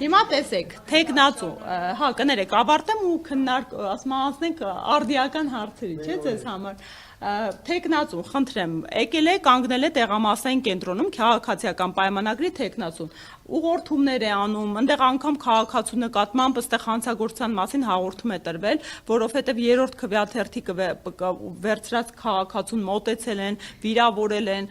Հիմա տեսեք, թեկնածու, հա, կներեք, ավարտեմ ու ասում անցնենք արդիական հարցերի, չէ՞ ձեզ համար։ Թեկնածուն, խնդրեմ, եկել է կանգնել է տեղամասային կենտրոնում քաղաքացիական պայմանագրի թեկնածուն, ուղղորդումներ է անում, այնտեղ անգամ քաղաքացու նկատմամբ ըստեղ հանցագործության մասին հաղորդում է տրվել, որովհետև երրորդ քվեաթերթիկը վերցրած քաղաքացուն մոտեցել են, վիրավորել են,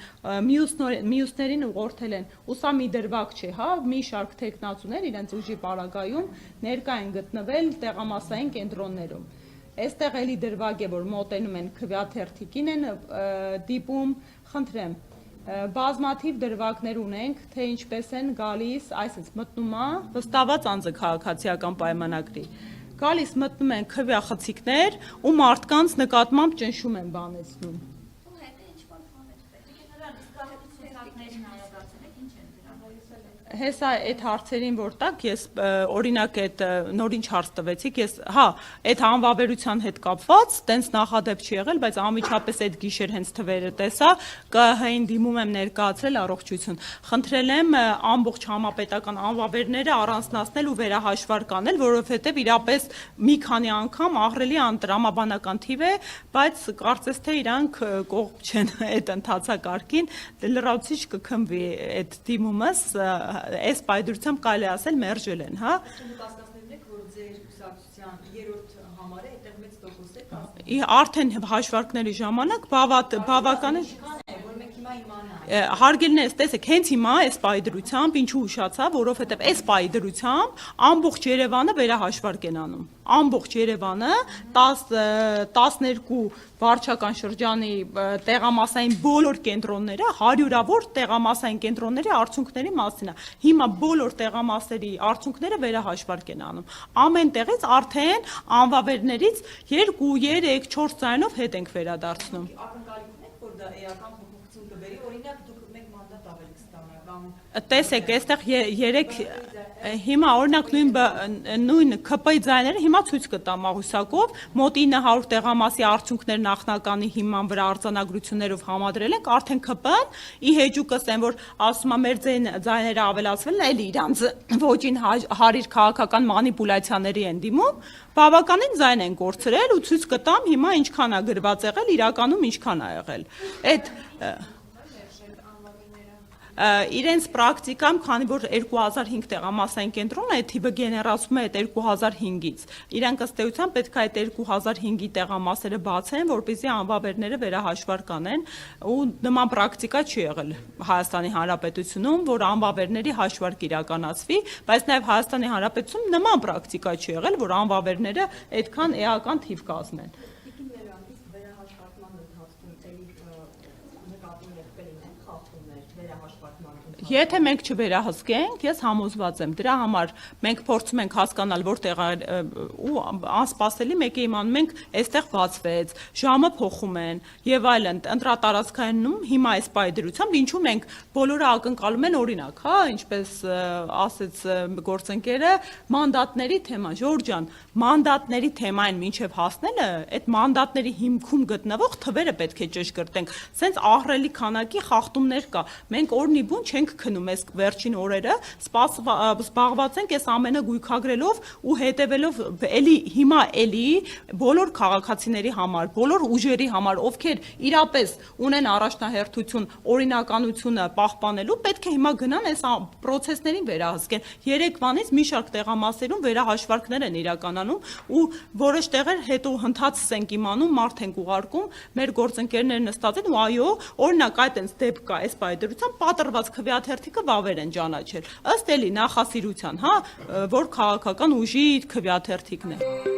մյուսներին ուղղորդել են, ու սա մի դրվագ չէ, հա, մի շարք թեկնածուներ իրենց ուժի պարագայում ներկա են գտնվել տեղամասային կենտրոններում։ Այստեղ էլի դրվագ է, որ մոտենում են քվեաթերթիկին են դիպում, խնդրեմ, բազմաթիվ դրվագներ ունենք, թե ինչպես են գալիս, այսպես մտնում է վստահված անձը քաղաքացիական պայմանագրի, գալիս մտնում են քվեախցիկներ ու մարդկանց նկատմամբ ճնշում են բանեցնում։ Հեսա այդ հարցերին որ տակ ես օրինակ այդ նորինչ հարց տվեցիք ես հա այդ անվավերության հետ կապված տենց նախադեպ չի եղել բայց անմիջապես այդ գիշեր հենց թվերը տեսա ԿՀ-ին դիմում եմ ներկայացրել առողջություն խնդրել եմ ամբողջ համապետական անվավերները առանձնացնել ու վերահաշվարկ անել որովհետև իրապես մի քանի անգամ ահռելի անտրամաբանական թիվ է բայց կարծես թե իրանք կողմ չեն այդ ընթացակարգին լրացուցիչ կքնվի այդ դիմումս այս պայդրությամբ կարելի ասել մերժել են, հա։ Արդեն հաշվարկների ժամանակ բավական է հարգելներս տեսեք հենց հիմա այս պայդրությամբ ինչու ուշացա, որովհետև այս պայդրությամբ ամբողջ Երևանը վերահաշվարկ են անում։ Ամբողջ Երևանը 12 վարչական շրջանի տեղամասային բոլոր կենտրոնները հարյուրավոր տեղամասային կենտրոնների արդյունքների մասին է։ Հիմա բոլոր տեղամասերի արդյունքները վերահաշվարկ են անում։ Ամեն տեղից արդեն անվավերներից 2, 3, 4 ձայնով հետ ենք վերադարձնում։ Տեսեք, այստեղ 3 հիմա օրինակ նույն ԿՊ-ի ձայները հիմա ցույց կտամ աղյուսակով մոտ 900 տեղամասի արդյունքներ նախնականի հիման վրա արձանագրություններով համադրել ենք արդեն ԿՊ-ն ի հեճուկս են որ ասում է մեր ձայները ավելացվել են էլի իրանց ոչին հարիր քաղաքական մանիպուլյացիաների են դիմում բավականին ձայն են կորցրել ու ցույց կտամ հիմա ինչքան է գրված եղել իրականում ինչքան է եղել այդ իրենց պրակտիկամ, քանի որ 2005 տեղամասային կենտրոնն է, թիվը գեներացվում է այդ 2005-ից։ Իրանք ըստ էության պետք է այդ 2005-ի տեղամասերը բացեն, որպեսզի անվավերները վերահաշվարկ անեն, ու նման պրակտիկա չի եղել Հայաստանի Հանրապետությունում, որ անվավերների հաշվարկ իրականացվի, բայց նաև Հայաստանի Հանրապետությունում նման պրակտիկա չի եղել, որ անվավերները այդքան էական թիվ կազմեն։ Եթե մենք չվերահսկենք, ես համոզված եմ, դրա համար մենք փորձում ենք հասկանալ որտեղ ու անսպասելի մեկը իմանում ենք, այստեղ բացվեց, ժամը փոխում են եւ այլն, ընտրատարածքայինում հիմա այս պայդրությամբ ինչու մենք բոլորը ակնկալում են օրինակ, հա, ինչպես ասեց գործընկերը, մանդատների թեման, Ժորժ ջան, մանդատների թեմային մինչև հասնելը, այդ մանդատների հիմքում գտնվող թվերը պետք է ճշգրտենք, սենց ահռելի քանակի խախտումներ կա, մենք օրնի բուն չենք քնում այս վերջին օրերը զբաղված ենք այս ամենը գույքագրելով ու հետևելով էլի հիմա էլի բոլոր քաղաքացիների համար, բոլոր ուժերի համար, ովքեր իրապես ունեն առաջնահերթություն օրինականությունը պահպանելու, պետք է հիմա գնան այս պրոցեսներին վերահսկեն։ Երեկվանից մի շարք տեղամասերում վերահաշվարկներ են իրականանում ու որոշ տեղեր հետո հնդածս ենք իմանում, մարդ ենք ուղարկում, մեր գործընկերները նստած են ու այո, օրինակ այդ այնց դեպք կա այս պայդրությամբ պատրված քվեաթերթիկը վավեր են ճանաչել ըստ էլի նախասիրության, հա, որ քաղաքական ուժի քվեաթերթիկն է։